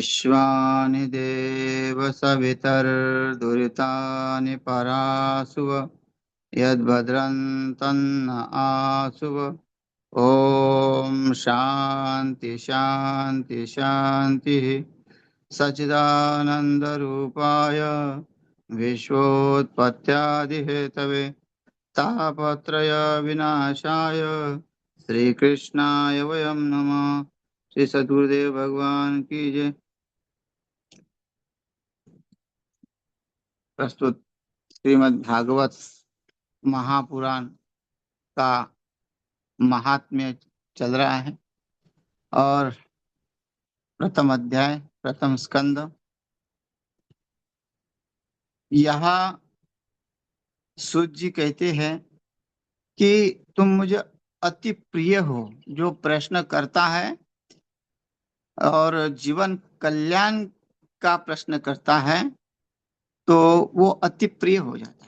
विश्वानि देव सवितर्दुरितानि परासुव यद्भद्रं तन्न आसुव। ओम शांति शांति शांति। सच्चिदानंद रूपाय विश्वोत्पत्त्यादिहेतवे तापत्रय विनाशाय श्रीकृष्णाय वयं नमः। श्री सद्गुरुदेव भगवान की जय। प्रस्तुत श्रीमद् भागवत महापुराण का महात्म्य चल रहा है और प्रथम अध्याय प्रथम स्कंद। यहाँ सूत जी कहते हैं कि तुम मुझे अति प्रिय हो। जो प्रश्न करता है और जीवन कल्याण का प्रश्न करता है तो वो अति प्रिय हो जाता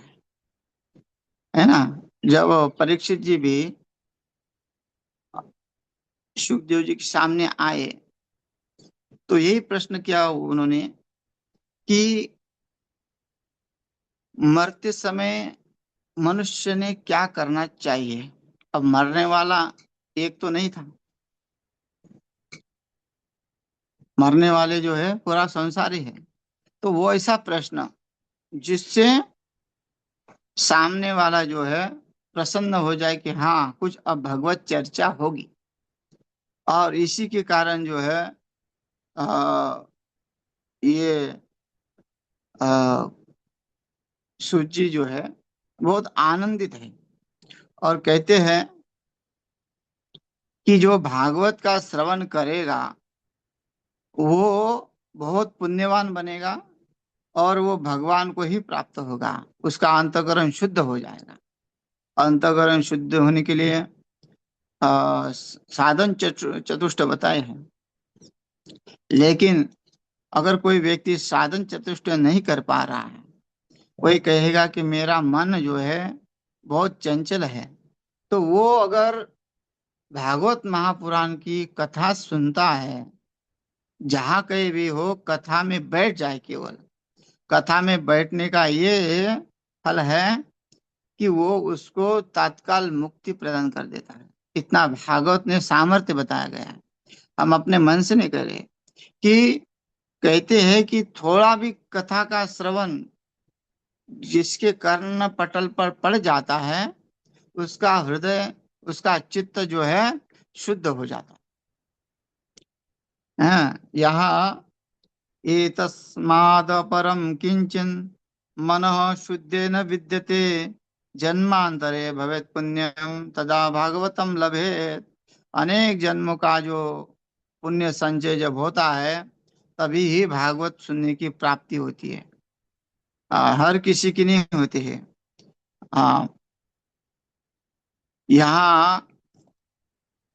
है ना। जब परीक्षित जी भी सुखदेव जी के सामने आए तो यही प्रश्न किया उन्होंने कि मरते समय मनुष्य ने क्या करना चाहिए। अब मरने वाला एक तो नहीं था, मरने वाले जो है पूरा संसार ही है। तो वो ऐसा प्रश्न जिससे सामने वाला जो है प्रसन्न हो जाए कि हाँ कुछ अब भगवत चर्चा होगी। और इसी के कारण जो है आ, ये आ, सूची जो है बहुत आनंदित है और कहते हैं कि जो भागवत का श्रवण करेगा वो बहुत पुण्यवान बनेगा और वो भगवान को ही प्राप्त होगा। उसका अंतःकरण शुद्ध हो जाएगा। अंतःकरण शुद्ध होने के लिए साधन चतुष्ट बताए हैं। लेकिन अगर कोई व्यक्ति साधन चतुष्ट नहीं कर पा रहा है, कोई कहेगा कि मेरा मन जो है बहुत चंचल है, तो वो अगर भागवत महापुराण की कथा सुनता है, जहाँ कहीं भी हो कथा में बैठ जाए, केवल कथा में बैठने का ये फल है कि वो उसको तत्काल मुक्ति प्रदान कर देता है। इतना भागवत ने सामर्थ्य बताया गया है। हम अपने मन से नहीं करें कि कहते हैं कि थोड़ा भी कथा का श्रवण जिसके कर्ण पटल पर पड़ जाता है उसका हृदय, उसका चित्त जो है शुद्ध हो जाता है। यहाँ एतस्माद् परं किंचन मनः शुद्धेन विद्यते जन्मांतरे भवेत् पुण्यम तदा भागवतम लभेत। अनेक जन्मों का जो पुण्य संचय जब होता है तभी ही भागवत सुनने की प्राप्ति होती है। हर किसी की नहीं होती है। आ, यहाँ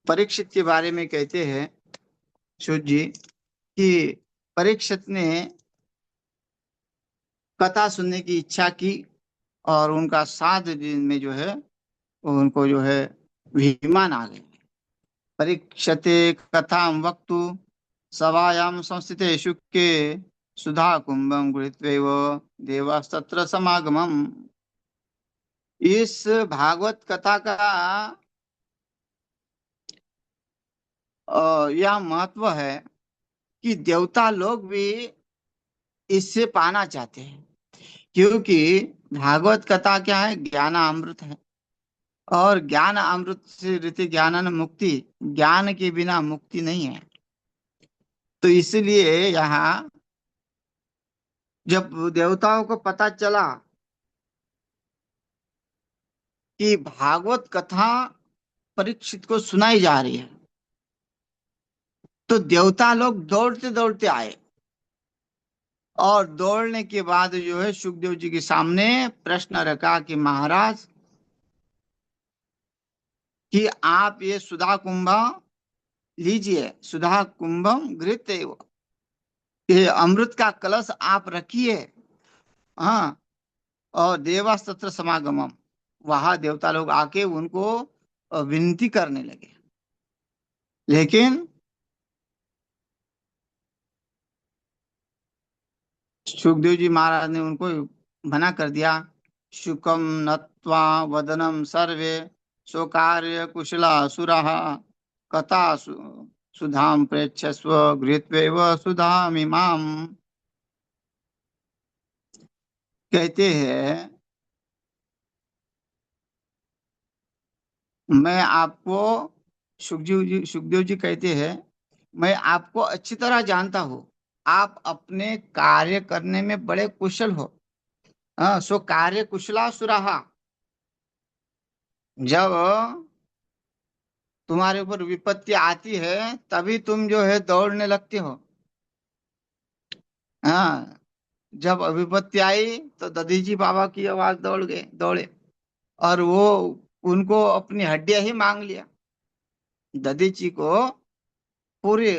परीक्षित के बारे में कहते हैं सूत जी कि परीक्षित ने कथा सुनने की इच्छा की और उनका 7 दिन में जो है उनको जो है विमान आ गए। परीक्षते कथां वक्तु सभायां संस्थिते शुके सुधा कुंभं गृहीत्वैव देवास्तत्र समागमम्। इस भागवत कथा का यह महत्व है कि देवता लोग भी इससे पाना चाहते हैं, क्योंकि भागवत कथा क्या है, ज्ञान अमृत है। और ज्ञान अमृत से रीति ज्ञानन मुक्ति, ज्ञान के बिना मुक्ति नहीं है। तो इसलिए यहाँ जब देवताओं को पता चला कि भागवत कथा परीक्षित को सुनाई जा रही है तो देवता लोग दौड़ते दौड़ते आए और दौड़ने के बाद जो है सुखदेव जी के सामने प्रश्न रखा कि महाराज कि आप ये सुधा कुंभ लीजिए, सुधा कुंभम घृत, ये अमृत का कलश आप रखिए। हाँ, और देवास्तत्र समागमम, वहां देवता लोग आके उनको विनती करने लगे। लेकिन सुखदेव जी महाराज ने उनको मना कर दिया। शुकम नत्वा वदनम सर्वे स्वकार्य कुशला सुराः कथा सुधाम प्रेक्षस्व घृत्वेव सुधामिमाम। कहते हैं, मैं आपको, सुखदेव जी कहते हैं, मैं आपको अच्छी तरह जानता हूँ। आप अपने कार्य करने में बड़े कुशल हो। हाँ, सो कार्य कुशला सुराहा। जब तुम्हारे ऊपर विपत्ति आती है तभी तुम जो है दौड़ने लगते हो। हाँ, जब विपत्ति आई तो दधी जी बाबा की आवाज दौड़े, और वो उनको अपनी हड्डियां ही मांग लिया। दधी जी को पूरी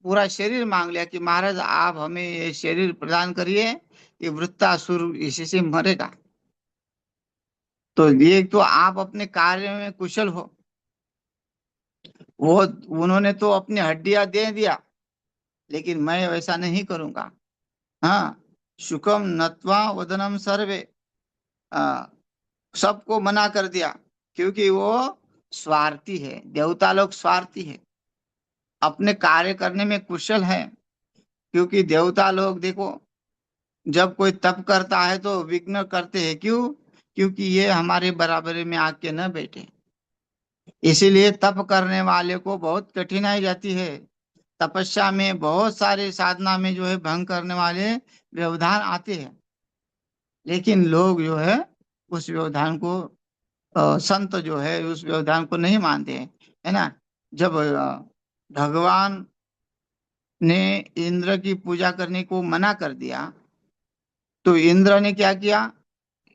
पूरा शरीर मांग लिया कि महाराज आप हमें ये शरीर प्रदान करिए, ये वृत्तासुर इसी से मरेगा। तो ये तो आप अपने कार्य में कुशल हो। वो उन्होंने तो अपनी हड्डियां दे दिया, लेकिन मैं वैसा नहीं करूंगा। हाँ, शुकम नत्वा वदनम सर्वे, आ, सबको मना कर दिया, क्योंकि वो स्वार्थी है। देवता लोग स्वार्थी है, अपने कार्य करने में कुशल है। क्योंकि देवता लोग देखो, जब कोई तप करता है तो विघ्न करते हैं, क्यों? क्योंकि ये हमारे बराबरी में आके न बैठे। इसीलिए तप करने वाले को बहुत कठिनाई जाती है। तपस्या में बहुत सारे साधना में जो है भंग करने वाले व्यवधान आते हैं। लेकिन लोग जो है उस व्यवधान को, संत जो है उस व्यवधान को नहीं मानते हैं, है ना। जब भगवान ने इंद्र की पूजा करने को मना कर दिया, तो इंद्र ने क्या किया?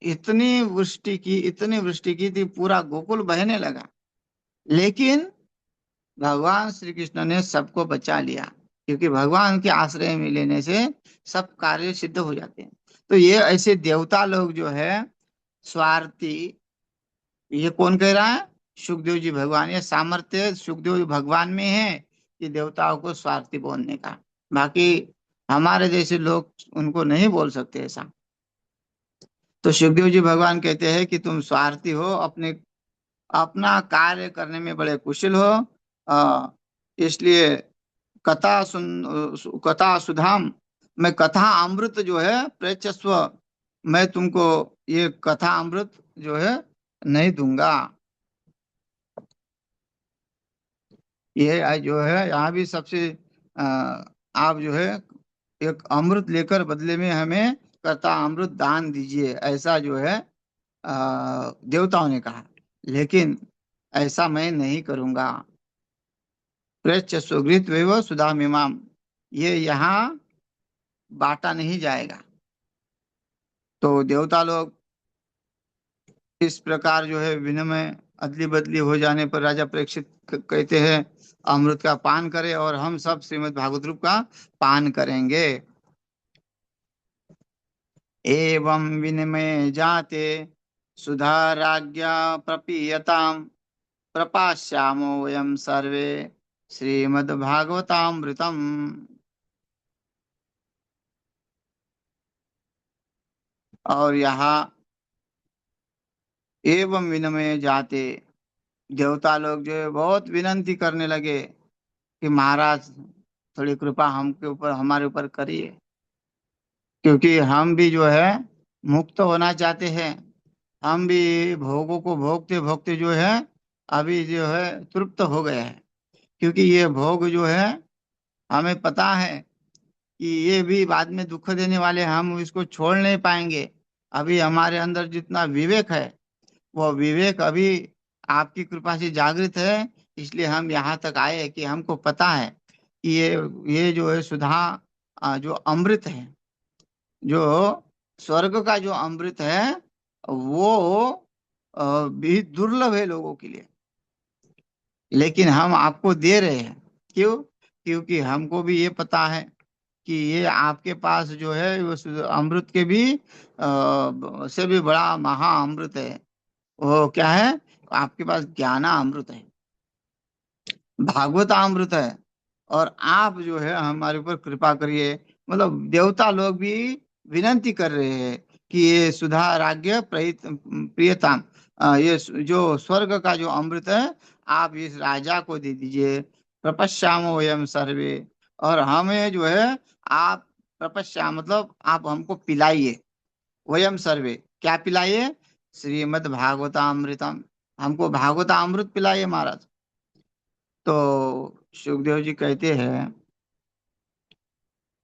इतनी वृष्टि की थी, पूरा गोकुल बहने लगा। लेकिन भगवान श्री कृष्ण ने सबको बचा लिया, क्योंकि भगवान के आश्रय में लेने से सब कार्य सिद्ध हो जाते हैं। तो ये ऐसे देवता लोग जो है स्वार्थी, ये कौन कह रहा है? सुखदेव जी भगवान। ये सामर्थ्य सुखदेव जी भगवान में है कि देवताओं को स्वार्थी बोलने का। बाकी हमारे जैसे लोग उनको नहीं बोल सकते ऐसा। तो सुखदेव जी भगवान कहते हैं कि तुम स्वार्थी हो, अपने अपना कार्य करने में बड़े कुशल हो। इसलिए कथा सुधाम, मैं कथा अमृत जो है प्रेक्षस्व, मैं तुमको ये कथा अमृत जो है नहीं दूंगा। ये जो है यहाँ भी सबसे अ, आप जो है एक अमृत लेकर बदले में हमें कथा अमृत दान दीजिए, ऐसा जो है देवताओं ने कहा। लेकिन ऐसा मैं नहीं करूंगा। प्रेच्य सुगृत वेव सुधा मीमाम, ये यहाँ बांटा नहीं जाएगा। तो देवता लोग इस प्रकार जो है विनिमय अदली बदली हो जाने पर राजा परीक्षित कहते हैं अमृत का पान करें, और हम सब श्रीमद् भागवत रूप का पान करेंगे। एवं विनिमय जाते सुधा राज्ञा प्रपीयताम प्रपास्यामो वयम सर्वे श्रीमद्भागवतामृतम। और यहाँ एवं विनिमय जाते, देवता लोग जो है बहुत विनंती करने लगे कि महाराज थोड़ी कृपा हमके ऊपर, हमारे ऊपर करिए, क्योंकि हम भी जो है मुक्त होना चाहते हैं। हम भी भोगों को भोगते भोगते जो है अभी जो है तृप्त हो गए हैं। क्योंकि ये भोग जो है हमें पता है कि ये भी बाद में दुख देने वाले, हम इसको छोड़ नहीं पाएंगे। अभी हमारे अंदर जितना विवेक है, वो विवेक अभी आपकी कृपा से जागृत है। इसलिए हम यहाँ तक आए कि हमको पता है कि ये जो है सुधा, जो अमृत है, जो स्वर्ग का जो अमृत है, वो भी दुर्लभ है लोगों के लिए। लेकिन हम आपको दे रहे हैं, क्यों? क्योंकि हमको भी ये पता है कि ये आपके पास जो है वो अमृत के भी से भी बड़ा महा अमृत है। वो क्या है? आपके पास ज्ञाना अमृत है, भागवत अमृत है। और आप जो है हमारे ऊपर कृपा करिए, मतलब देवता लोग भी विनंती कर रहे हैं कि ये सुधा राज्य प्रियतम, ये जो स्वर्ग का जो अमृत है आप इस राजा को दे दीजिए। प्रपश्यामो वयम सर्वे, और हमें जो है आप प्रपश्या मतलब आप हमको पिलाइए। वयम सर्वे क्या पिलाइए? श्रीमद् भागवतामृतम, हमको भागवतामृत पिलाइए महाराज। तो सुखदेव जी कहते हैं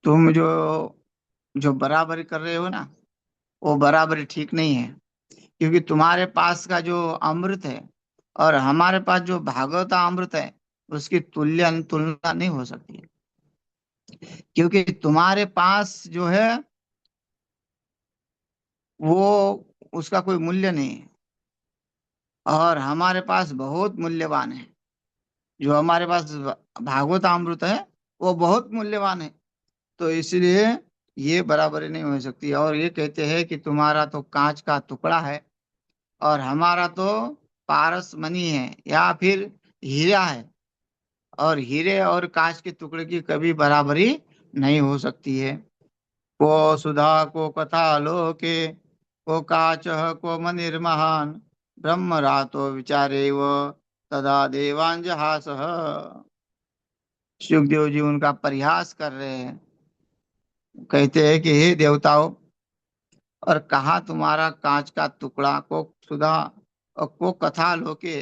तुम जो जो बराबरी कर रहे हो ना, वो बराबरी ठीक नहीं है, क्योंकि तुम्हारे पास का जो अमृत है और हमारे पास जो भागवता अमृत है उसकी तुलना नहीं हो सकती। क्योंकि तुम्हारे पास जो है वो उसका कोई मूल्य नहीं है, और हमारे पास बहुत मूल्यवान है। जो हमारे पास भागवत अमृत है वो बहुत मूल्यवान है। तो इसलिए ये बराबरी नहीं हो सकती। और ये कहते हैं कि तुम्हारा तो कांच का टुकड़ा है और हमारा तो पारस मणि है या फिर हीरा है, और हीरे और कांच के टुकड़े की कभी बराबरी नहीं हो सकती है। को सुधा को कथा लोके, को काच को मनिर्महान, ब्रह्म रातो विचारे वो तदा देवांजहास। सुखदेव जी उनका परिहास कर रहे हैं, कहते हैं कि हे देवताओं, और कहा तुम्हारा कांच का टुकड़ा को सुधा और को कथा लोके,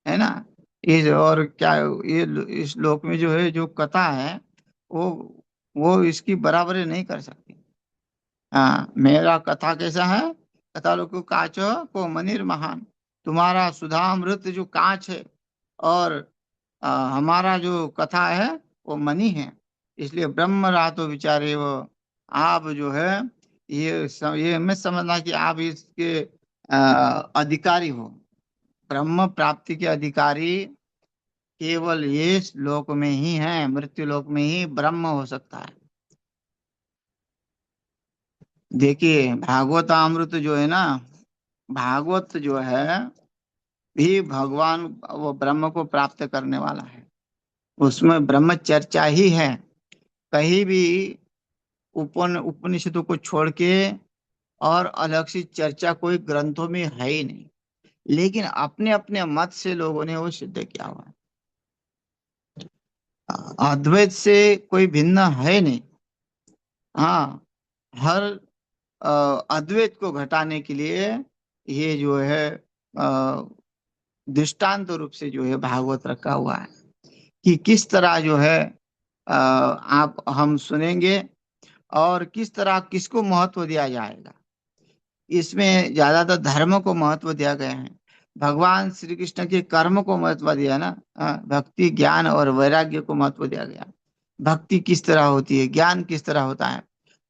है ना। इस और क्या, ये इस लोक में जो है जो कथा है वो वो इसकी बराबरी नहीं कर सकती। हाँ, मेरा कथा कैसा है? कथा लोग काचो को मनिर महान, तुम्हारा सुधामृत जो कांच है, और हमारा जो कथा है वो मणि है। इसलिए ब्रह्म रातो विचारे वो, आप जो है ये मत समझना कि आप इसके अधिकारी हो। ब्रह्म प्राप्ति के अधिकारी केवल ये लोक में ही है, मृत्यु लोक में ही ब्रह्म हो सकता है। देखिए भागवत अमृत जो है ना, भागवत जो है भी भगवान वो ब्रह्म को प्राप्त करने वाला है। उसमें ब्रह्म चर्चा ही है। कहीं भी उपनिषदों को छोड़ के और अलग सी चर्चा कोई ग्रंथों में है ही नहीं। लेकिन अपने अपने मत से लोगों ने वो सिद्ध किया हुआ है। अद्वैत से कोई भिन्न है नहीं। हाँ, हर अद्वैत को घटाने के लिए ये जो है दृष्टांत रूप से जो है भागवत रखा हुआ है कि किस तरह जो है आप हम सुनेंगे और किस तरह किसको महत्व दिया जाएगा। इसमें ज्यादातर धर्म को महत्व दिया गया है। भगवान श्री कृष्ण के कर्म को महत्व दिया ना, भक्ति ज्ञान और वैराग्य को महत्व दिया गया। भक्ति किस तरह होती है, ज्ञान किस तरह होता है,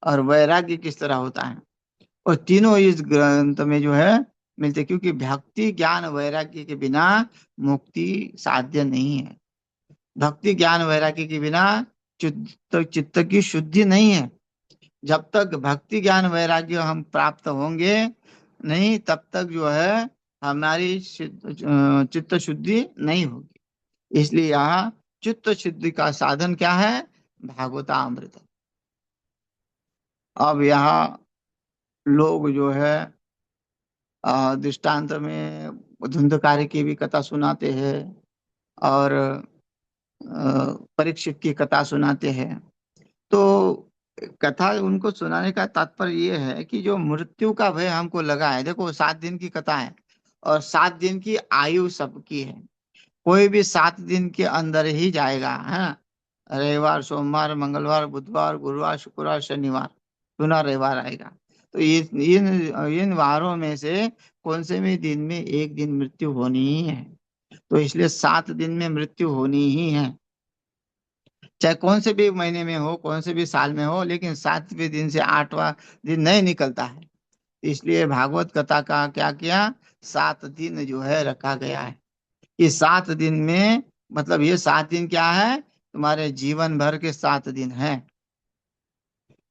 और वैराग्य किस तरह होता है, और तीनों इस ग्रंथ में जो है मिलते, क्योंकि भक्ति ज्ञान वैराग्य के बिना मुक्ति साध्य नहीं है। भक्ति ज्ञान वैराग्य के बिना चित्त चित्त की शुद्धि नहीं है। जब तक भक्ति ज्ञान वैराग्य हम प्राप्त होंगे नहीं, तब तक जो है हमारी चित्त शुद्धि नहीं होगी। इसलिए यहाँ चित्त शुद्धि का साधन क्या है? भागवतामृत। अब यहाँ लोग जो है दृष्टांत में धुंधकारी की भी कथा सुनाते हैं, और परीक्षित की कथा सुनाते हैं। तो कथा उनको सुनाने का तात्पर्य ये है कि जो मृत्यु का भय हमको लगा है, देखो 7 दिन की कथा है और 7 दिन की आयु सबकी है। कोई भी 7 दिन के अंदर ही जाएगा, है ना। रविवार सोमवार मंगलवार बुधवार गुरुवार शुक्रवार शनिवार, पुनः रविवार आएगा। तो ये इन इन वारों में से कौन से भी दिन में एक दिन मृत्यु होनी ही है। तो इसलिए 7 दिन में मृत्यु होनी ही है, चाहे कौन से भी महीने में हो, कौन से भी साल में हो, लेकिन 7वें दिन से 8वां दिन नहीं निकलता है। इसलिए भागवत कथा का क्या किया, 7 दिन जो है रखा गया है। इस 7 दिन में मतलब ये 7 दिन क्या है, तुम्हारे जीवन भर के 7 दिन है।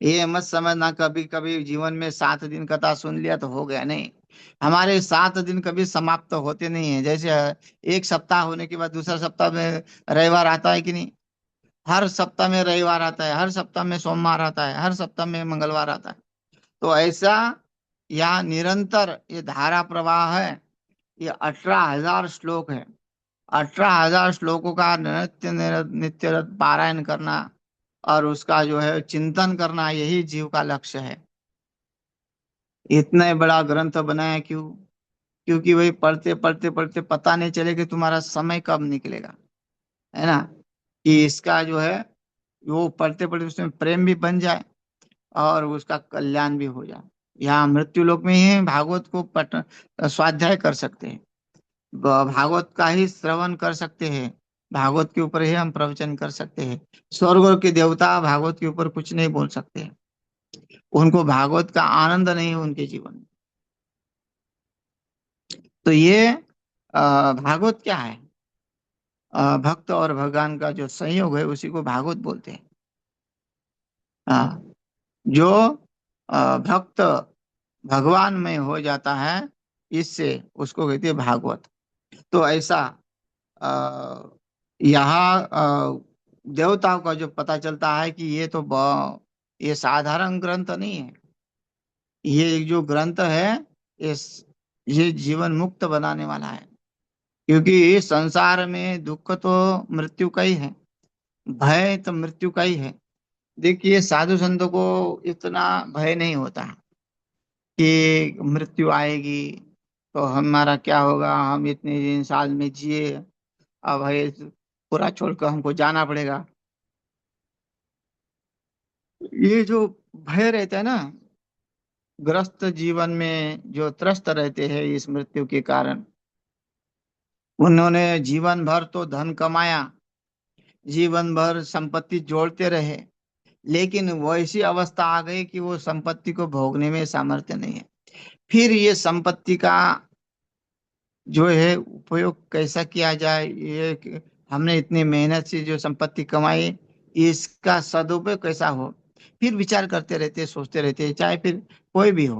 ये मत समझना कभी कभी जीवन में 7 दिन कथा सुन लिया तो हो गया, नहीं। हमारे 7 दिन कभी समाप्त होते नहीं है। जैसे एक सप्ताह होने के बाद दूसरा सप्ताह में रविवार आता है कि नहीं। हर सप्ताह में रविवार आता है, हर सप्ताह में सोमवार आता है, हर सप्ताह में मंगलवार आता है। तो ऐसा यहाँ निरंतर ये धारा प्रवाह है। ये 18,000 श्लोक है। 18,000 श्लोकों का नित्य नित्य पारायण करना और उसका जो है चिंतन करना, यही जीव का लक्ष्य है। इतने बड़ा ग्रंथ बनाया क्यों? क्योंकि वही पढ़ते पढ़ते पढ़ते पता नहीं चले कि तुम्हारा समय कब निकलेगा, है ना। कि इसका जो है वो पढ़ते पढ़ते उसमें प्रेम भी बन जाए और उसका कल्याण भी हो जाए। यहाँ मृत्यु लोक में ही भागवत को पठ स्वाध्याय कर सकते हैं, भागवत का ही श्रवण कर सकते हैं, भागवत के ऊपर ही हम प्रवचन कर सकते हैं। स्वर्ग के देवता भागवत के ऊपर कुछ नहीं बोल सकते हैं। उनको भागवत का आनंद नहीं है उनके जीवन में। तो ये भागवत क्या है? भक्त और भगवान का जो संयोग है उसी को भागवत बोलते हैं। हाँ, जो भक्त भगवान में हो जाता है, इससे उसको कहते हैं भागवत। तो ऐसा यहाँ देवताओं का जो पता चलता है कि ये तो ये साधारण ग्रंथ नहीं है। ये एक जो ग्रंथ है, इस ये जीवन मुक्त बनाने वाला है। क्योंकि संसार में दुख तो मृत्यु का ही है, भय तो मृत्यु का ही है। देखिए साधु संतों को इतना भय नहीं होता है कि मृत्यु आएगी तो हमारा क्या होगा, हम इतने दिन साल में जिए, अब है पूरा छोड़कर हमको जाना पड़ेगा। ये जो भय रहता है ना, ग्रस्त जीवन में जो त्रस्त रहते हैं इस मृत्यु के कारण, उन्होंने जीवन भर तो धन कमाया, जीवन भर संपत्ति जोड़ते रहे, लेकिन वैसी अवस्था आ गई कि वो संपत्ति को भोगने में सामर्थ्य नहीं है। फिर ये संपत्ति का जो है उपयोग कैसा किया जाए, हमने इतनी मेहनत से जो संपत्ति कमाई, इसका सदुपयोग कैसा हो, फिर विचार करते रहते, सोचते रहते, चाहे फिर कोई भी हो।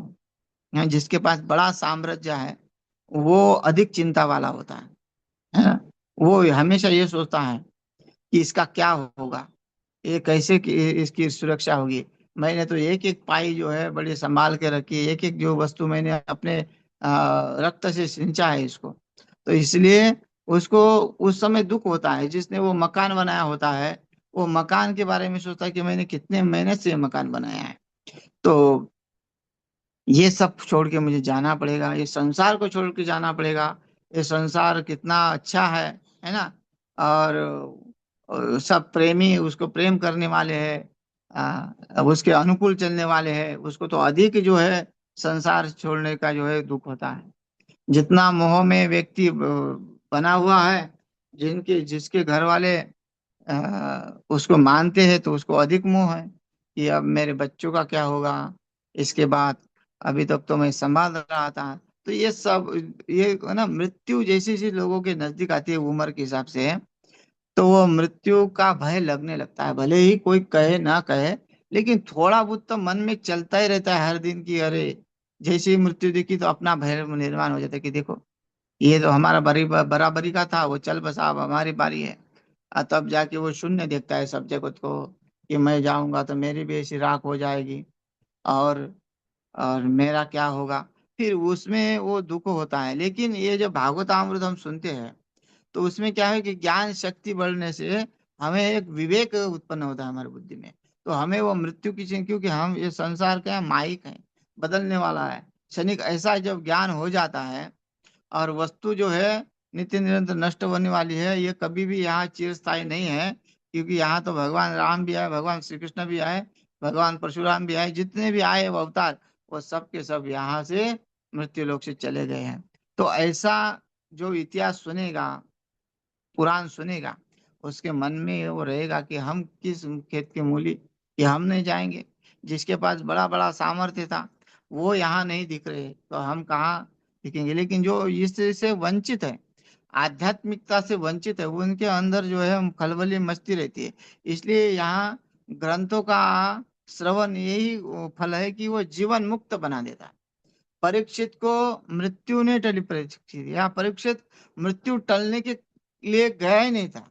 यहाँ जिसके पास बड़ा साम्राज्य है वो अधिक चिंता वाला होता है ना। वो हमेशा ये सोचता है कि इसका क्या होगा, ये कैसे इसकी सुरक्षा होगी। मैंने तो एक एक पाई जो है बड़ी संभाल के रखी है, एक एक जो वस्तु मैंने अपने रक्त से सिंचा है इसको। तो इसलिए उसको उस समय दुख होता है। जिसने वो मकान बनाया होता है, वो मकान के बारे में सोचता है कि मैंने कितने मेहनत से ये मकान बनाया है। तो ये सब छोड़ के मुझे जाना पड़ेगा, ये संसार को छोड़ के जाना पड़ेगा। ये संसार कितना अच्छा है ना। और सब प्रेमी उसको प्रेम करने वाले हैं, अब उसके अनुकूल चलने वाले हैं, उसको तो अधिक जो है संसार छोड़ने का जो है दुख होता है। जितना मोह में व्यक्ति बना हुआ है, जिनके जिसके घर वाले उसको मानते हैं, तो उसको अधिक मोह है कि अब मेरे बच्चों का क्या होगा इसके बाद, अभी तक तो मैं संभाल रहा था। तो ये सब, ये है ना, मृत्यु जैसी चीज लोगों के नजदीक आती है उम्र के हिसाब से, तो वो मृत्यु का भय लगने लगता है। भले ही कोई कहे ना कहे, लेकिन थोड़ा बहुत तो मन में चलता ही रहता है हर दिन की, अरे जैसे ही मृत्यु दिखी तो अपना भय निर्माण हो जाता है कि देखो ये तो हमारा बराबरी का था, वो चल बसा, अब हमारी बारी है। तब जाके वो शून्य देखता है सब जगत को कि मैं जाऊंगा तो मेरी भी ऐसी राख हो जाएगी, और और मेरा क्या होगा। फिर उसमें वो दुख होता है। लेकिन ये जो भागवतामृत हम सुनते हैं, तो उसमें क्या है कि ज्ञान शक्ति बढ़ने से हमें एक विवेक उत्पन्न होता है हमारी बुद्धि में। तो हमें वो मृत्यु की क्योंकि हम ये संसार क्या है, माइक है, बदलने वाला है, क्षणिक, ऐसा जब ज्ञान हो जाता है और वस्तु जो है नित्य निरंतर नष्ट होने वाली है, ये कभी भी यहाँ चिरस्थायी नहीं है। क्योंकि यहाँ तो भगवान राम भी आए, भगवान श्री कृष्ण भी आए, भगवान परशुराम भी आए, जितने भी आए वो अवतार, वो सब के सब यहाँ से मृत्यु लोक से चले गए हैं। तो ऐसा जो इतिहास सुनेगा, पुराण सुनेगा, उसके मन में वो रहेगा कि हम किस खेत के मूली, कि हम नहीं जाएंगे। जिसके पास बड़ा बड़ा सामर्थ्य था वो यहाँ नहीं दिख रहे, तो हम कहाँ दिखेंगे। लेकिन जो इससे वंचित है, आध्यात्मिकता से वंचित है, वो उनके अंदर जो है खलबली मचती रहती है। इसलिए यहाँ ग्रंथों का श्रवण यही फल है कि वो जीवन मुक्त बना देता है। परीक्षित को मृत्यु ने टली, परीक्षित या परीक्षित मृत्यु टलने के लिए गया ही नहीं था।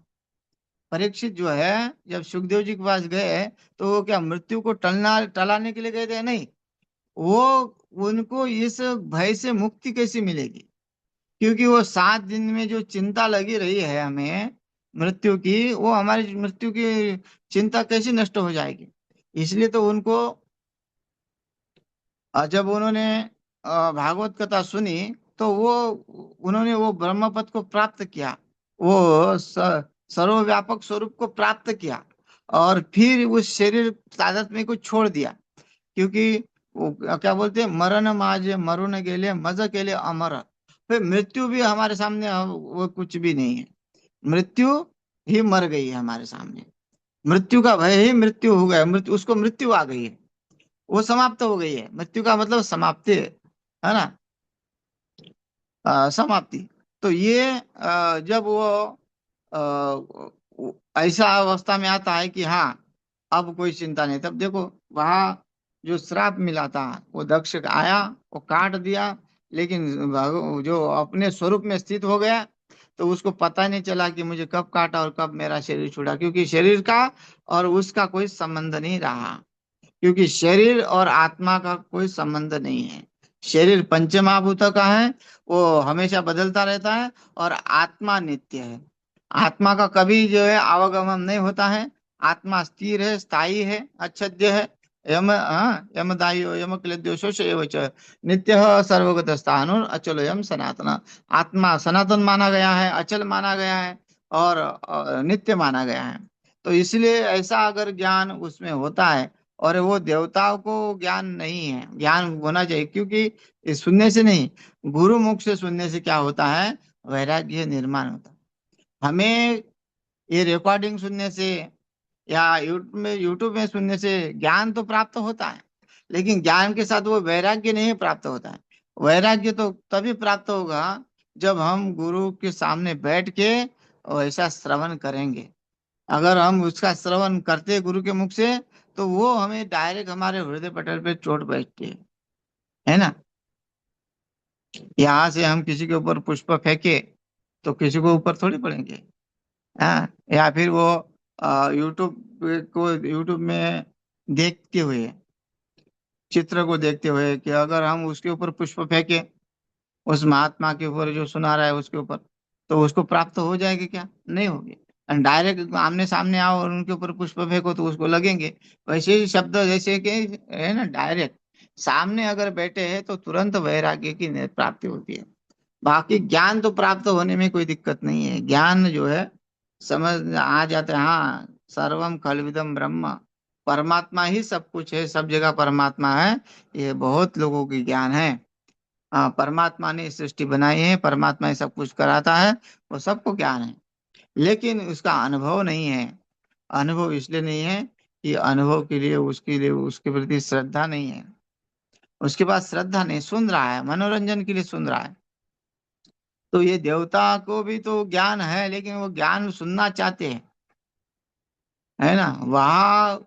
परीक्षित जो है जब सुखदेव जी के पास गए तो वो क्या मृत्यु को टलाने के लिए गए थे? नहीं। वो उनको इस भय से मुक्ति कैसे मिलेगी? क्योंकि वो 7 दिन में जो चिंता लगी रही है हमें मृत्यु की, वो हमारी मृत्यु की चिंता कैसे नष्ट हो जाएगी? इसलिए तो उनको जब उन्होंने भागवत कथा सुनी तो वो उन्होंने वो ब्रह्म पद को प्राप्त किया, वो सर्वव्यापक स्वरूप को प्राप्त किया, और फिर उस शरीर तादात्म्य को छोड़ दिया। क्योंकि वो क्या बोलते हैं, मरण माजे मरुन गेले मज केले अमर। फिर मृत्यु भी हमारे सामने वो कुछ भी नहीं है। मृत्यु ही मर गई है हमारे सामने। मृत्यु का भय ही मृत्यु हो गया, मृत्यु उसको मृत्यु आ गई है, वो समाप्त हो गई है। मृत्यु का मतलब समाप्ति है ना, समाप्ति। तो ये जब वो ऐसा अवस्था में आता है कि हाँ अब कोई चिंता नहीं, तब देखो वहां जो श्राप मिला था वो दक्ष आया, वो काट दिया, लेकिन जो अपने स्वरूप में स्थित हो गया तो उसको पता नहीं चला कि मुझे कब काटा और कब मेरा शरीर छूटा, क्योंकि शरीर का और उसका कोई संबंध नहीं रहा। क्योंकि शरीर और आत्मा का कोई संबंध नहीं है। शरीर पंच महाभूतों का है, वो हमेशा बदलता रहता है, और आत्मा नित्य है। आत्मा का कभी जो है आवागमन नहीं होता है। आत्मा स्थिर है, स्थायी है, अच्छेद्य है। यमदायो यम क्लेद्यो शोष एव च नित्य सर्वगत स्थाणु अचलो यम सनातन। आत्मा सनातन माना गया है, अचल माना गया है, और नित्य माना गया है। तो इसलिए ऐसा अगर ज्ञान उसमें होता है, और वो देवताओं को ज्ञान नहीं है, ज्ञान होना चाहिए, क्योंकि ये सुनने से नहीं, गुरु मुख से सुनने से क्या होता है, वैराग्य निर्माण होता है। हमें ये रिकॉर्डिंग सुनने से या यूट्यूब में सुनने से ज्ञान तो प्राप्त होता है, लेकिन ज्ञान के साथ वो वैराग्य नहीं प्राप्त होता है। वैराग्य तो तभी प्राप्त होगा जब हम गुरु के सामने बैठ के ऐसा श्रवण करेंगे। अगर हम उसका श्रवण करते गुरु के मुख से, तो वो हमें डायरेक्ट हमारे हृदय पटल पे चोट बैठती है ना। यहाँ से हम किसी के ऊपर पुष्प फेंके तो किसी को ऊपर थोड़ी पड़ेंगे। हाँ, या फिर वो यूट्यूब में देखते हुए, चित्र को देखते हुए कि अगर हम उसके ऊपर पुष्प फेंके, उस महात्मा के ऊपर जो सुना रहा है उसके ऊपर, तो उसको प्राप्त हो जाएगी क्या? नहीं होगी। डायरेक्ट आमने सामने आओ और उनके ऊपर पुष्प फेंको तो उसको लगेंगे। वैसे ही शब्द जैसे कि है ना, डायरेक्ट सामने अगर बैठे हैं तो तुरंत वैराग्य की प्राप्ति होती है। बाकी ज्ञान तो प्राप्त होने में कोई दिक्कत नहीं है। ज्ञान जो है समझ आ जाते हैं, हाँ सर्वम खलविदम ब्रह्म, परमात्मा ही सब कुछ है, सब जगह परमात्मा है। ये बहुत लोगों की ज्ञान है। हाँ, परमात्मा ने सृष्टि बनाई है, परमात्मा ही सब कुछ कराता है, वो सबको ज्ञान है, लेकिन उसका अनुभव नहीं है। अनुभव इसलिए नहीं है कि अनुभव के लिए उसके प्रति श्रद्धा नहीं है। उसके पास श्रद्धा नहीं, सुन रहा है, मनोरंजन के लिए सुन रहा है। तो ये देवता को भी तो ज्ञान है, लेकिन वो ज्ञान सुनना चाहते हैं, है ना। वहां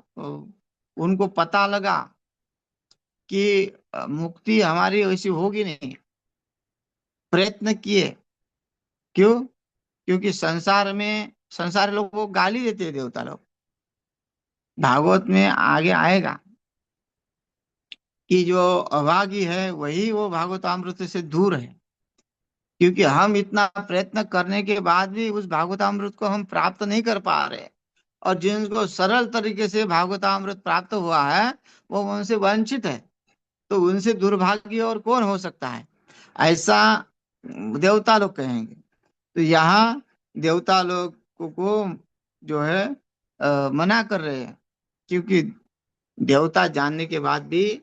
उनको पता लगा कि मुक्ति हमारी वैसी होगी नहीं। प्रयत्न किए, क्यों? क्योंकि संसार लोगों को गाली देते हैं देवता लोग। भागवत में आगे आएगा कि जो अभागी है वही वो भागवतामृत से दूर है। क्योंकि हम इतना प्रयत्न करने के बाद भी उस भागवतामृत को हम प्राप्त नहीं कर पा रहे, और जिनको सरल तरीके से भागवतामृत प्राप्त हुआ है वो उनसे वंचित है। तो उनसे दुर्भाग्य और कौन हो सकता है? ऐसा देवता लोग कहेंगे। तो यहाँ देवता लोग को जो है मना कर रहे हैं, क्योंकि देवता जानने के बाद भी,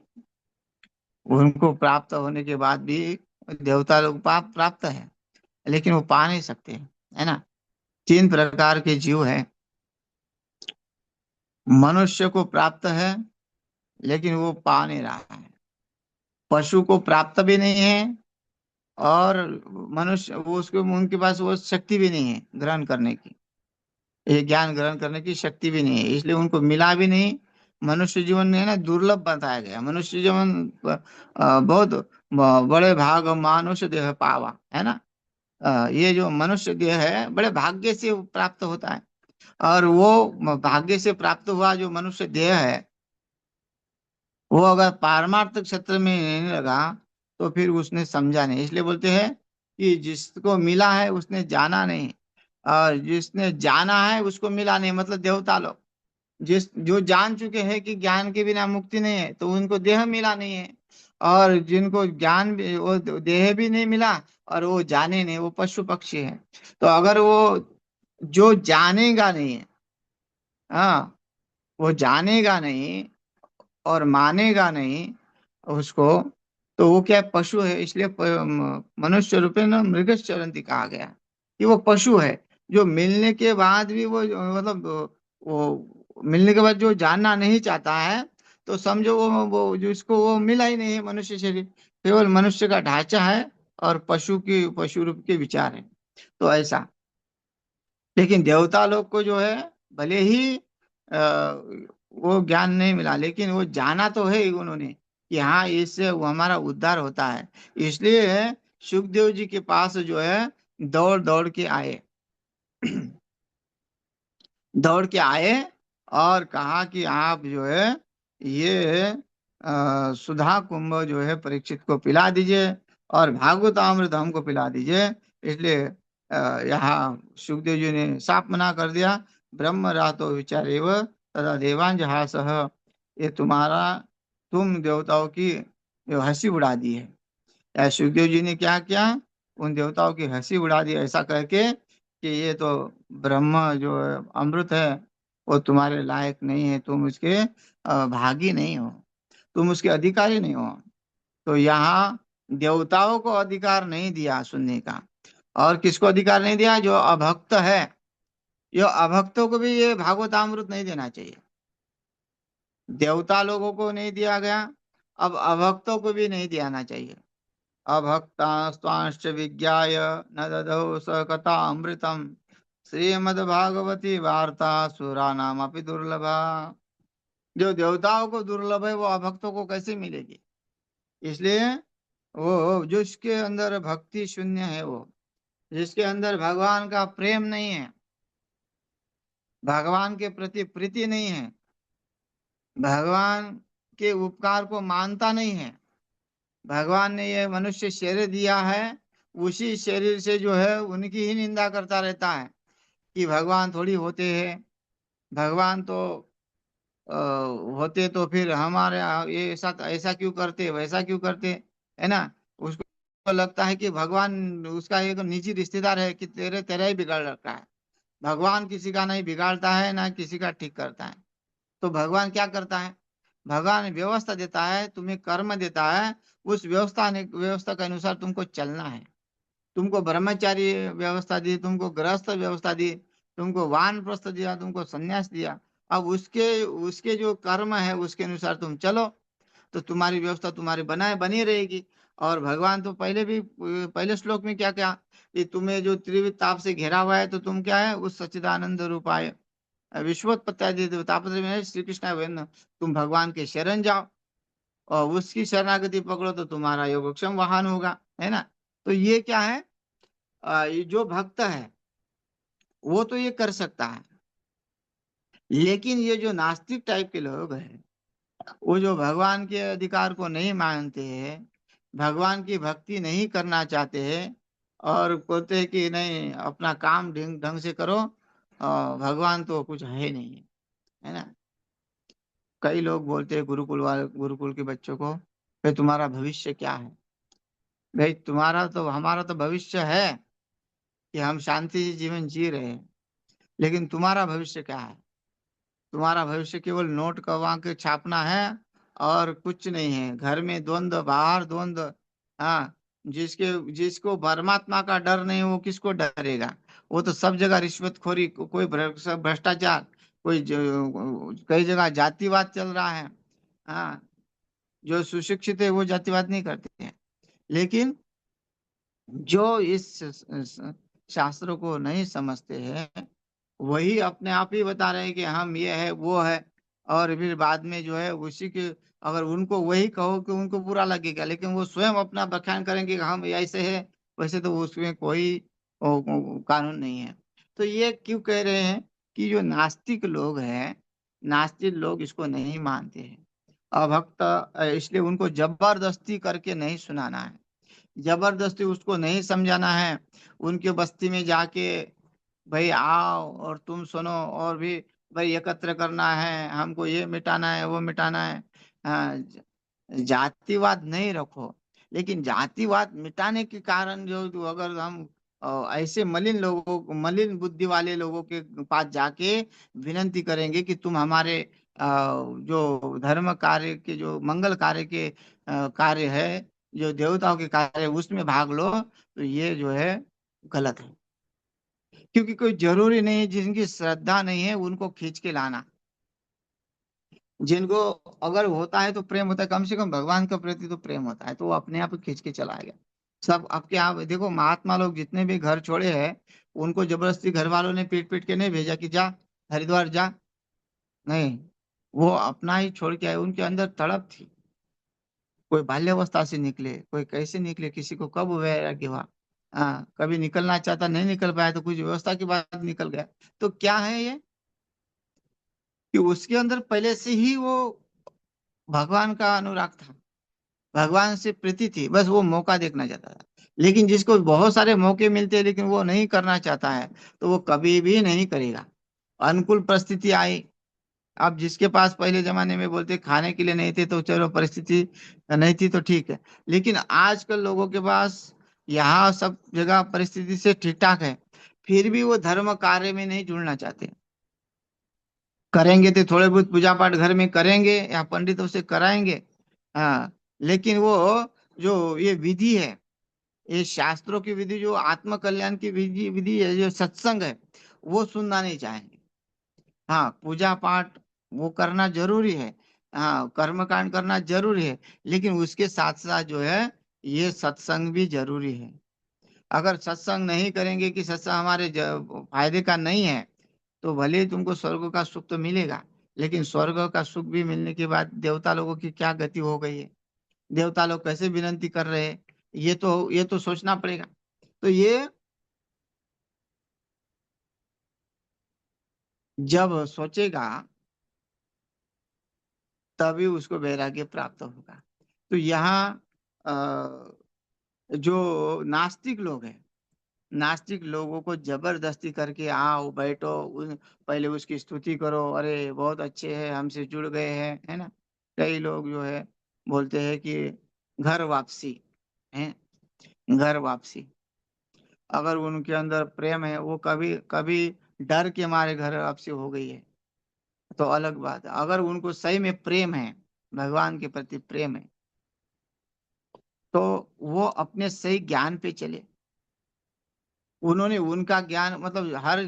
उनको प्राप्त होने के बाद भी, देवता लोग पाप प्राप्त है लेकिन वो पा नहीं सकते, है ना। 3 प्रकार के जीव है। मनुष्य को प्राप्त है लेकिन वो पा नहीं रहा है। पशु को प्राप्त भी नहीं है, और मनुष्य वो उसके उनके पास वो शक्ति भी नहीं है ग्रहण करने की। ये ज्ञान ग्रहण करने की शक्ति भी नहीं है, इसलिए उनको मिला भी नहीं। मनुष्य जीवन है ना दुर्लभ बताया गया। मनुष्य जीवन बहुत बड़े भाग मानुष देह पावा, है ना। ये जो मनुष्य देह है बड़े भाग्य से प्राप्त होता है। और वो भाग्य से प्राप्त हुआ जो मनुष्य देह है, वो अगर पारमार्थिक क्षेत्र में नहीं लगा तो फिर उसने समझा नहीं। इसलिए बोलते हैं कि जिसको मिला है उसने जाना नहीं, और जिसने जाना है उसको मिला नहीं, मतलब देवता लोग जिस जो जान चुके हैं कि ज्ञान के बिना मुक्ति नहीं है, तो उनको देह मिला नहीं है। और जिनको ज्ञान भी, वो देह भी नहीं मिला और वो जाने नहीं, वो पशु पक्षी है। तो अगर वो जो जानेगा नहीं, हाँ, वो जानेगा नहीं और मानेगा नहीं उसको, तो वो क्या है? पशु है। इसलिए मनुष्य रूपे न मृग चरंती कहा गया कि वो पशु है। जो मिलने के बाद भी वो मतलब वो मिलने के बाद जो जानना नहीं चाहता है, तो समझो वो जिसको वो मिला ही नहीं है मनुष्य शरीर, केवल मनुष्य का ढांचा है और पशु रूप के विचार है। तो ऐसा। लेकिन देवता लोग को जो है, भले ही वो ज्ञान नहीं मिला, लेकिन वो जाना तो है ही उन्होंने कि हाँ, इससे वो हमारा उद्धार होता है। इसलिए सुखदेव जी के पास जो है दौड़ दौड़ के आए। दौड़ के आए और कहा कि आप जो है ये सुधा कुंभ जो है परीक्षित को पिला दीजिए और भागवतामृत हमको पिला दीजिए। इसलिए यहाँ सुखदेव जी ने साफ मना कर दिया। ब्रह्म रातो विचारेव तथा देवांजहास, ये तुम देवताओं की जो हंसी उड़ा दी है। सुखदेव जी ने क्या किया? उन देवताओं की हंसी उड़ा दी, ऐसा करके कि ये तो ब्रह्म जो है अमृत है, वो तुम्हारे लायक नहीं है, तुम उसके भागी नहीं हो, तुम उसके अधिकारी नहीं हो। तो यहाँ देवताओं को अधिकार नहीं दिया सुनने का। और किसको अधिकार नहीं दिया? जो अभक्त है। ये अभक्तों को भी ये भागवतामृत नहीं देना चाहिए। देवता लोगों को नहीं दिया गया, अब अभक्तों को भी नहीं दियाना चाहिए। अभक्तास्त्वांश्च विज्ञाय न ददौ स कथामृतम् श्रीमद्भागवती वार्ता सुरानामपि दुर्लभा। जो देवताओं को दुर्लभ है, वो अभक्तों को कैसे मिलेगी? इसलिए वो जो इसके अंदर भक्ति शून्य है, वो जिसके अंदर भगवान का प्रेम नहीं है, भगवान के प्रति प्रीति नहीं है, भगवान के उपकार को मानता नहीं है, भगवान ने ये मनुष्य शरीर दिया है, उसी शरीर से जो है उनकी ही निंदा करता रहता है कि भगवान थोड़ी होते हैं, भगवान तो अ, होते तो फिर हमारे ये ऐसा ऐसा क्यों करते, वैसा क्यों करते, है ना। उसको लगता है कि भगवान उसका एक निजी रिश्तेदार है कि तेरे तेरा ही बिगाड़ रखा है। भगवान किसी का नहीं बिगाड़ता है, ना किसी का ठीक करता है। तो भगवान क्या करता है? भगवान व्यवस्था देता है, तुम्हें कर्म देता है, उस व्यवस्था के अनुसार तुमको चलना है। तुमको ब्रह्मचारी व्यवस्था दी, तुमको गृहस्थ व्यवस्था दी, तुमको वानप्रस्थ दिया, तुमको संन्यास दिया। अब उसके उसके जो कर्म है उसके अनुसार तुम चलो, तो तुम्हारी व्यवस्था तुम्हारी बनाए बनी रहेगी। और भगवान तो पहले श्लोक में क्या क्या कि तुम्हें जो त्रिविध ताप से घिरा हुआ है, तो तुम क्या है? उस सच्चिदानंद रूपाय विश्वोत्पत्ति तापत्र में श्री कृष्ण वेद, तुम भगवान के शरण जाओ और उसकी शरणागति पकड़ो, तो तुम्हारा योगक्षम वाहन होगा, है ना। तो ये क्या है? ये जो भक्त है वो तो ये कर सकता है। लेकिन ये जो नास्तिक टाइप के लोग हैं, वो जो भगवान के अधिकार को नहीं मानते हैं, भगवान की भक्ति नहीं करना चाहते हैं, और बोलते हैं कि नहीं, अपना काम ढंग ढंग से करो, भगवान तो कुछ है नहीं, है ना। कई लोग बोलते हैं गुरुकुल के बच्चों को, भाई तुम्हारा भविष्य क्या है? भाई तुम्हारा तो हमारा तो भविष्य है कि हम शांति से जीवन जी रहे हैं, लेकिन तुम्हारा भविष्य क्या है? तुम्हारा भविष्य केवल नोट कमा के छापना है और कुछ नहीं है। घर में द्वंद्व, बाहर द्वंद्व। हाँ, जिसको परमात्मा का डर नहीं, वो किसको डरेगा? वो तो सब जगह रिश्वतखोरी, कोई भ्रष्टाचार, कई जगह जातिवाद चल रहा है। हाँ, जो सुशिक्षित है वो जातिवाद नहीं करते हैं। लेकिन जो इस शास्त्रों को नहीं समझते हैं, वही अपने आप ही बता रहे हैं कि हम ये है वो है। और फिर बाद में जो है उसी के, अगर उनको वही कहो कि उनको बुरा लगेगा, लेकिन वो स्वयं अपना बखान करेंगे कि हम ऐसे है वैसे, तो उसमें कोई कानून नहीं है। तो ये क्यों कह रहे हैं कि जो नास्तिक लोग हैं, नास्तिक लोग इसको नहीं मानते हैं। अभक्त इसलिए उनको जबरदस्ती करके नहीं सुनाना है, जबरदस्ती उसको नहीं समझाना है। उनके बस्ती में जाके भाई आओ और तुम सुनो, और भी भाई एकत्र करना है, हमको ये मिटाना है वो मिटाना है। हाँ, जातिवाद नहीं रखो। लेकिन जातिवाद मिटाने के कारण जो अगर हम ऐसे मलिन बुद्धि वाले लोगों के पास जाके विनती करेंगे कि तुम हमारे जो धर्म कार्य के, जो मंगल कार्य के कार्य है, जो देवताओं के कार्य है, उसमें भाग लो, तो ये जो है गलत है। क्योंकि कोई जरूरी नहीं है, जिनकी श्रद्धा नहीं है उनको खींच के लाना। जिनको अगर होता है तो प्रेम होता है, कम से कम भगवान के प्रति तो प्रेम होता है, तो वो अपने आप खींच के चला आएगा। सब आपके आप देखो, महात्मा लोग जितने भी घर छोड़े हैं, उनको जबरदस्ती घर वालों ने पीट पीट के नहीं भेजा कि जा हरिद्वार जा। नहीं, वो अपना ही छोड़ के आए। उनके अंदर तड़प थी। कोई बाल्यावस्था से निकले, कोई कैसे निकले, किसी को कब वैराग्य हुआ। हाँ, कभी निकलना चाहता नहीं निकल पाया, तो कुछ व्यवस्था के बाद निकल गया। तो क्या है ये, कि उसके अंदर पहले से ही वो भगवान का अनुराग था, भगवान से प्रीति थी, बस वो मौका देखना चाहता था। लेकिन जिसको बहुत सारे मौके मिलते हैं लेकिन वो नहीं करना चाहता है, तो वो कभी भी नहीं करेगा। अनुकूल परिस्थिति आई। अब जिसके पास पहले जमाने में बोलते खाने के लिए नहीं थे, तो चलो परिस्थिति नहीं थी तो ठीक है। लेकिन आजकल लोगों के पास यहाँ सब जगह परिस्थिति से ठीक ठाक है, फिर भी वो धर्म कार्य में नहीं जुड़ना चाहते। करेंगे तो थोड़े बहुत पूजा पाठ घर में करेंगे या पंडितों से कराएंगे। हाँ, लेकिन वो जो ये विधि है, ये शास्त्रों की विधि, जो आत्म कल्याण की विधि विधि है, जो सत्संग है, वो सुनना नहीं चाहेंगे। हाँ, पूजा पाठ वो करना जरूरी है, हाँ कर्म कांड करना जरूरी है, लेकिन उसके साथ साथ जो है ये सत्संग भी जरूरी है। अगर सत्संग नहीं करेंगे, कि सत्संग हमारे फायदे का नहीं है, तो भले ही तुमको स्वर्ग का सुख तो मिलेगा, लेकिन स्वर्ग का सुख भी मिलने के बाद देवता लोगों की क्या गति हो गई है, देवता लोग कैसे विनती कर रहे हैं, ये तो सोचना पड़ेगा। तो ये जब सोचेगा, तभी उसको वैराग्य प्राप्त होगा। तो यहाँ जो नास्तिक लोग हैं, नास्तिक लोगों को जबरदस्ती करके आओ बैठो, पहले उसकी स्तुति करो, अरे बहुत अच्छे हैं, हमसे जुड़ गए हैं, है ना। कई लोग जो है बोलते हैं कि घर वापसी है, घर वापसी। अगर उनके अंदर प्रेम है, वो कभी कभी डर के मारे घर वापसी हो गई है, तो अलग बात है। अगर उनको सही में प्रेम है, भगवान के प्रति प्रेम है, तो वो अपने सही ज्ञान पे चले। उन्होंने उनका ज्ञान मतलब हर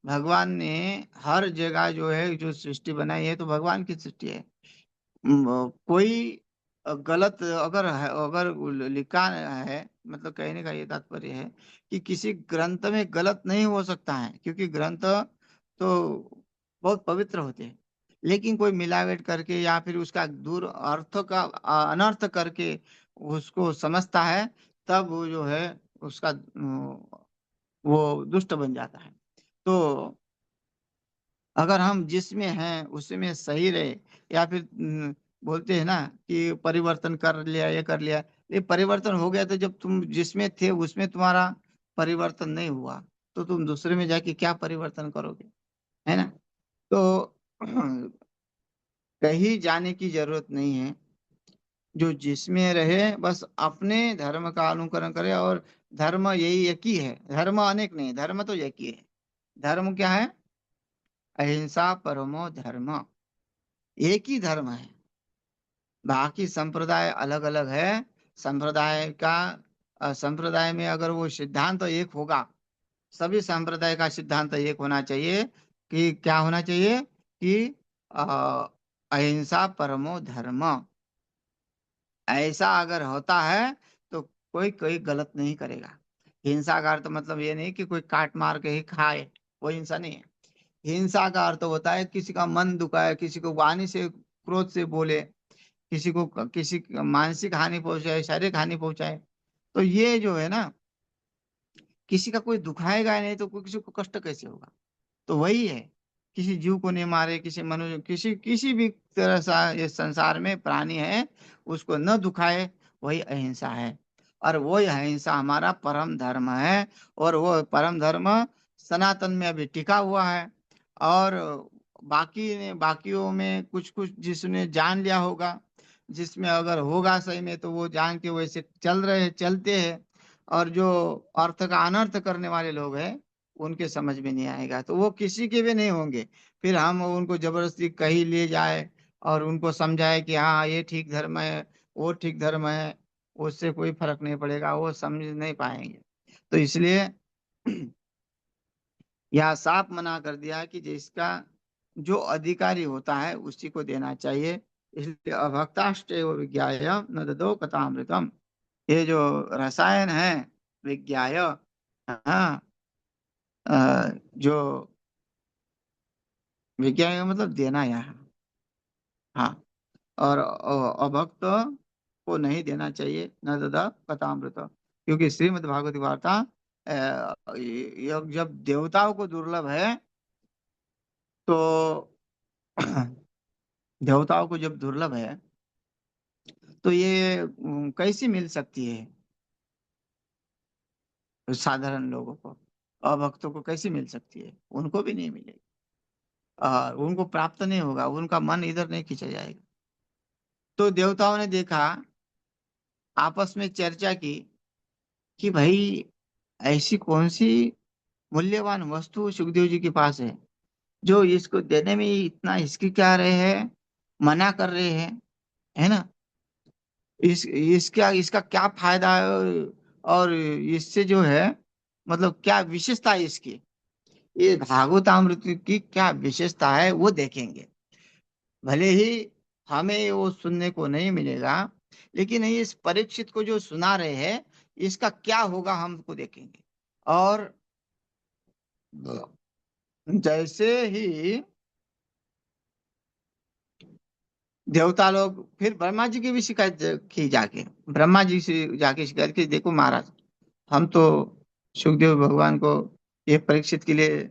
भगवान ने हर जगह जो है जो सृष्टि बनाई है, तो भगवान की सृष्टि है। कोई गलत अगर है, अगर लिखा है, मतलब कहने का ये तात्पर्य है कि किसी ग्रंथ में गलत नहीं हो सकता है, क्योंकि ग्रंथ तो बहुत पवित्र होते हैं। लेकिन कोई मिलावट करके या फिर उसका दूर अर्थ का अनर्थ करके उसको समझता है, तब वो जो है उसका वो दुष्ट बन जाता है। तो अगर हम जिसमें हैं उसमें सही रहे, या फिर बोलते हैं ना कि परिवर्तन कर लिया, ये कर लिया, ये परिवर्तन हो गया, तो जब तुम जिसमें थे उसमें तुम्हारा परिवर्तन नहीं हुआ, तो तुम दूसरे में जाके क्या परिवर्तन करोगे, है ना। तो कहीं जाने की जरूरत नहीं है। जो जिसमें रहे बस अपने धर्म का अनुकरण करे, और धर्म यही एक ही है, धर्म अनेक नहीं, धर्म तो एक ही है। धर्म क्या है? अहिंसा परमो धर्म, एक ही धर्म है। बाकी संप्रदाय अलग अलग है। संप्रदाय का संप्रदाय में अगर वो सिद्धांत तो एक होगा, सभी संप्रदाय का सिद्धांत एक होना चाहिए, कि क्या होना चाहिए, कि अ, अहिंसा परमो धर्म। ऐसा अगर होता है तो कोई कोई गलत नहीं करेगा। हिंसा का अर्थ मतलब ये नहीं कि कोई काट मार के ही खाए, वो हिंसा नहीं है। हिंसा का अर्थ होता है किसी का मन दुखाए, किसी को वाणी से क्रोध से बोले, किसी को किसी मानसिक हानि पहुंचाए, शारीरिक हानि पहुंचाए। तो ये जो है ना, किसी का कोई दुखाएगा ही नहीं तो कोई किसी को कष्ट कैसे होगा। तो वही है। किसी जीव को नहीं मारे, किसी मनुष्य, किसी किसी भी तरह सा ये संसार में प्राणी है उसको न दुखाए, वही अहिंसा है। और वही अहिंसा हमारा परम धर्म है। और वो परम धर्म सनातन में अभी टिका हुआ है। और बाकियों में कुछ कुछ जिसने जान लिया होगा, जिसमें अगर होगा सही में तो वो जान के वैसे चलते हैं। और जो अर्थ का अनर्थ करने वाले लोग हैं उनके समझ में नहीं आएगा तो वो किसी के भी नहीं होंगे। फिर हम उनको जबरदस्ती कहीं ले जाए और उनको समझाए कि हाँ ये ठीक धर्म है, वो ठीक धर्म है, उससे कोई फर्क नहीं पड़ेगा, वो समझ नहीं पाएंगे। तो इसलिए यह साफ मना कर दिया कि जिसका जो अधिकारी होता है उसी को देना चाहिए। इसलिए अभक्ताश्चैव विज्ञाय न ददौ कथामृतम। ये जो रसायन है विज्ञाय, हाँ, जो विज्ञाय का मतलब देना यहाँ। हाँ। और अभक्त को नहीं देना चाहिए न ददा कथामृत, क्योंकि श्रीमद् भागवत वार्ता ये जब देवताओं को दुर्लभ है तो देवताओं को जब दुर्लभ है तो ये कैसी मिल सकती है साधारण लोगों को। अभक्तों को कैसी मिल सकती है, उनको भी नहीं मिलेगी। उनको प्राप्त नहीं होगा, उनका मन इधर नहीं खींचा जाएगा। तो देवताओं ने देखा, आपस में चर्चा की कि भाई ऐसी कौन सी मूल्यवान वस्तु सुखदेव जी के पास है जो इसको देने में इतना इसकी क्या रहे हैं, मना कर रहे हैं, है ना। इसका इसका क्या फायदा है, और इससे जो है मतलब क्या विशेषता है इसकी, ये भागवतामृत की क्या विशेषता है वो देखेंगे। भले ही हमें वो सुनने को नहीं मिलेगा, लेकिन इस परीक्षित को जो सुना रहे हैं इसका क्या होगा हमको देखेंगे। और जैसे ही देवता लोग फिर ब्रह्मा जी की भी शिकायत की, जाके ब्रह्मा जी से जाके शिकायत की, देखो महाराज, हम तो सुखदेव भगवान को ये परीक्षित के लिए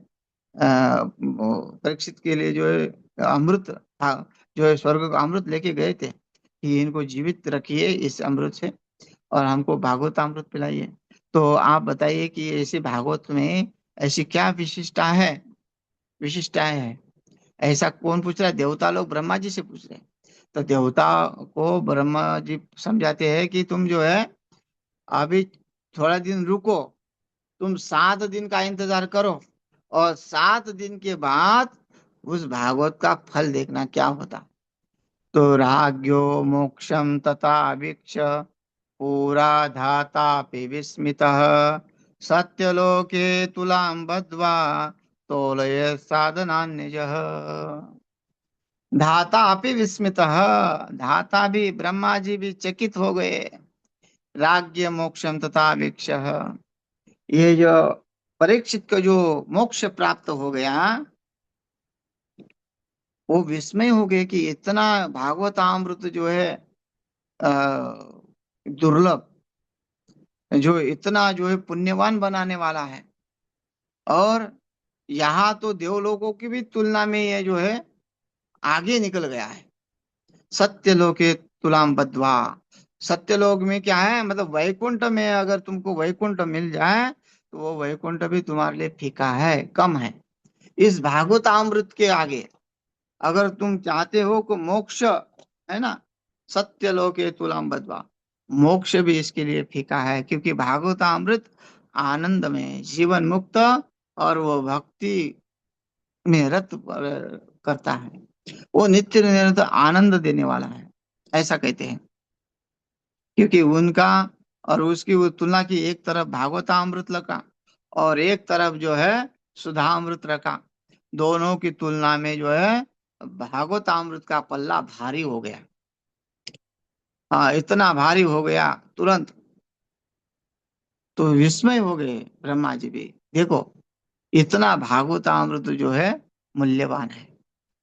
परीक्षित के लिए जो है अमृत था, जो है स्वर्ग का अमृत लेके गए थे कि इनको जीवित रखिए इस अमृत से और हमको भागवत अमृत पिलाइए। तो आप बताइए कि ऐसे भागवत में ऐसी क्या विशिष्टताएं है। ऐसा कौन पूछ रहा है, देवता लोग ब्रह्मा जी से पूछ रहे हैं। तो देवता को ब्रह्मा जी समझाते हैं कि तुम जो है अभी थोड़ा दिन रुको, तुम 7 दिन का इंतजार करो, और 7 दिन के बाद उस भागवत का फल देखना क्या होता। तो राज्ञो मोक्षम तथा वीक्ष पुरा धातापि विस्मितः सत्यलोके तुलां बद्ध्वा तोलये साधनान्यजः। धाता अपि विस्मितः, धाता भी ब्रह्मा जी भी चकित हो गए। राज्ञ मोक्षम तथा वीक्ष, ये जो परीक्षित को जो मोक्ष प्राप्त हो गया, वो विस्मय हो गए कि इतना भागवतामृत जो है दुर्लभ, जो इतना जो है पुण्यवान बनाने वाला है। और यहाँ तो देवलोकों की भी तुलना में ये जो है आगे निकल गया है। सत्यलोके तुलाम बद्ध्वा, सत्यलोक में क्या है, मतलब वैकुंठ में अगर तुमको वैकुंठ मिल जाए तो वो वैकुंठ भी तुम्हारे लिए फीका है, कम है इस भागवतामृत के आगे। अगर तुम चाहते हो को मोक्ष, है ना, सत्यलोके तुलाम बद्ध्वा, मोक्ष भी इसके लिए फीका है, क्योंकि भागवतामृत आनंद में जीवन मुक्त और वो भक्ति में रत करता है, वो नित्य निरंतर आनंद देने वाला है, ऐसा कहते हैं। क्योंकि उनका और उसकी वो तुलना की, एक तरफ भागवतामृत रखा और एक तरफ जो है सुधामृत रखा। दोनों की तुलना में जो है भागवतामृत का पल्ला भारी हो गया। हाँ, इतना भारी हो गया तुरंत, तो विस्मय हो गए ब्रह्मा जी भी। देखो इतना भागवतामृत जो है मूल्यवान है,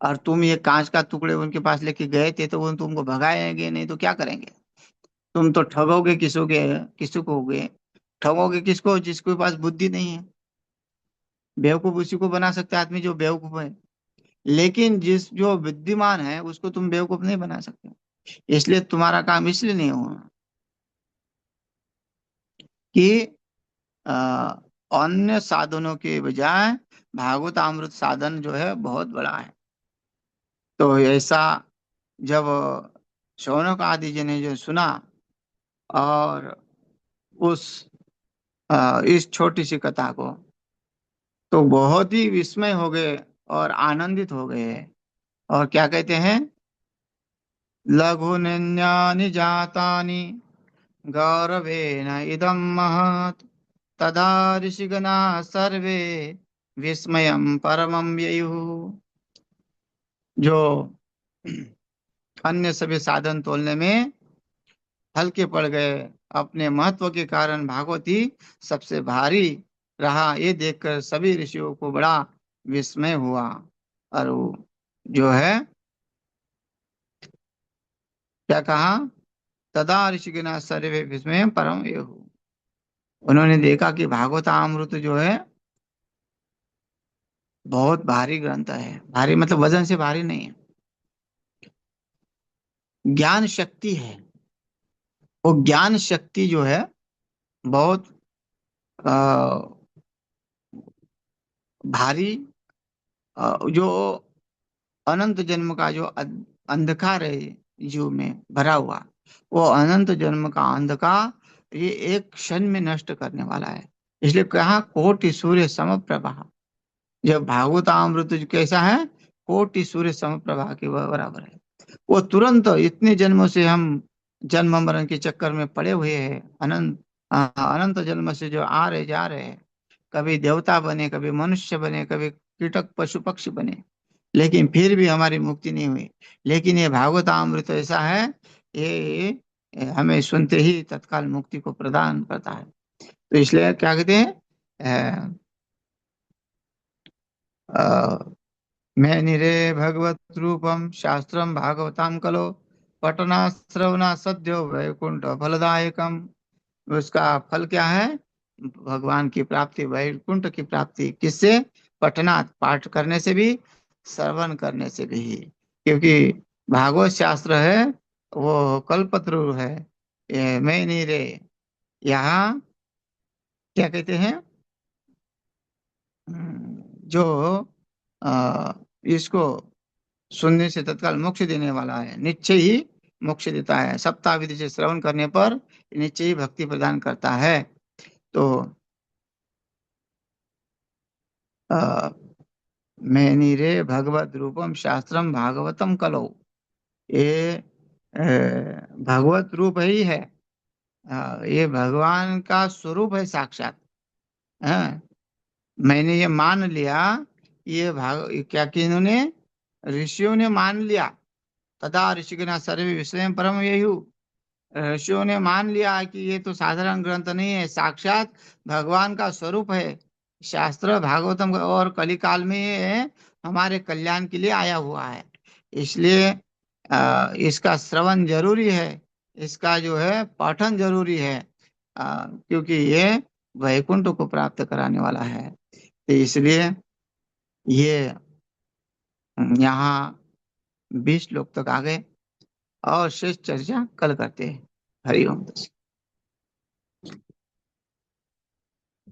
और तुम ये कांच का टुकड़े उनके पास लेके गए थे तो वो तुमको भगाएंगे नहीं तो क्या करेंगे। तुम तो ठगोगे किसको ठगोगे किसको, जिसके पास बुद्धि नहीं है। बेवकूफ उसी को बना सकता है आदमी जो बेवकूफ है। लेकिन जिस जो विद्यमान है उसको तुम बेवकूफ नहीं बना सकते। इसलिए तुम्हारा काम इसलिए नहीं होगा कि अ, अन्य साधनों के बजाय भागवतामृत साधन जो है बहुत बड़ा है। तो ऐसा जब शौनक आदि जी ने जो सुना और उस इस छोटी सी कथा को, तो बहुत ही विस्मय हो गए और आनंदित हो गए। और क्या कहते हैं, लघु निन्यानि जातानि गौरवेण इदं महत्, तदा ऋषिगणा सर्वे विस्मयं परमं ययुः। जो अन्य सभी साधन तोलने में हल्के पड़ गए, अपने महत्व के कारण भागवत ही सबसे भारी रहा, ये देखकर सभी ऋषियों को बड़ा विस्मय हुआ। और वो जो है क्या कहा, तदा ऋषिगणा सर्वे विस्मय परम ययुः। उन्होंने देखा कि भागवतामृत जो है बहुत भारी ग्रंथ है। भारी मतलब वजन से भारी नहीं है, ज्ञान शक्ति है। वो ज्ञान शक्ति जो है बहुत अ, भारी, जो अनंत जन्म का जो अंधकार है जीव में भरा हुआ, वो अनंत जन्म का अंधकार ये एक क्षण में नष्ट करने वाला है। इसलिए कहा कोटि सूर्य समप्रभा। जब भागवतामृत जो कैसा है, कोटि सूर्य समप्रभा के बराबर है। वो तुरंत, इतने जन्मों से हम जन्म मरण के चक्कर में पड़े हुए हैं, अनंत जन्म से जो आ रहे जा रहे हैं, कभी देवता बने, कभी मनुष्य बने, कभी कीटक पशु पक्षी बने, लेकिन फिर भी हमारी मुक्ति नहीं हुई। लेकिन ये भागवतामृत ऐसा है, ये हमें सुनते ही तत्काल मुक्ति को प्रदान करता है। तो इसलिए क्या कहते हैं, मेनिरे भगवत रूपम शास्त्रम भागवताम कलो, पठना श्रवणा सद्यो वैकुंठ फलदायकम। उसका फल क्या है, भगवान की प्राप्ति, वैकुंठ की प्राप्ति। किससे, पठनात् पाठ करने से भी, श्रवण करने से भी। क्योंकि भागवत शास्त्र है वो कल्पतरु है, ये मैं नहीं रे। यहाँ क्या कहते हैं, जो आ, इसको सुनने से तत्काल मोक्ष देने वाला है, निश्चय ही मोक्ष देता है। सप्ताह विधि से श्रवण करने पर निश्चय ही भक्ति प्रदान करता है। तो आ, मेनिरे भगवत रूपम शास्त्रम भागवतम कलो, ये भगवत रूप ही है। ये भगवान का स्वरूप है साक्षात। हाँ, मैंने ये मान लिया, ये क्या कि इन्होंने, ऋषियों ने मान लिया। तथा ऋषिगणा सर्वे विषय परम ययु। ऋषियों ने मान लिया कि ये तो साधारण ग्रंथ नहीं है, साक्षात भगवान का स्वरूप है। शास्त्र भागवतम और कलिकाल में ये हमारे कल्याण के लिए आया हुआ है। इसलिए इसका श्रवण जरूरी है, इसका जो है पठन जरूरी है, क्योंकि ये वैकुंठ को प्राप्त कराने वाला है। तो इसलिए ये यहाँ 20 लोग तक आ गए, और शेष चर्चा कल करते हैं। हरि ओम।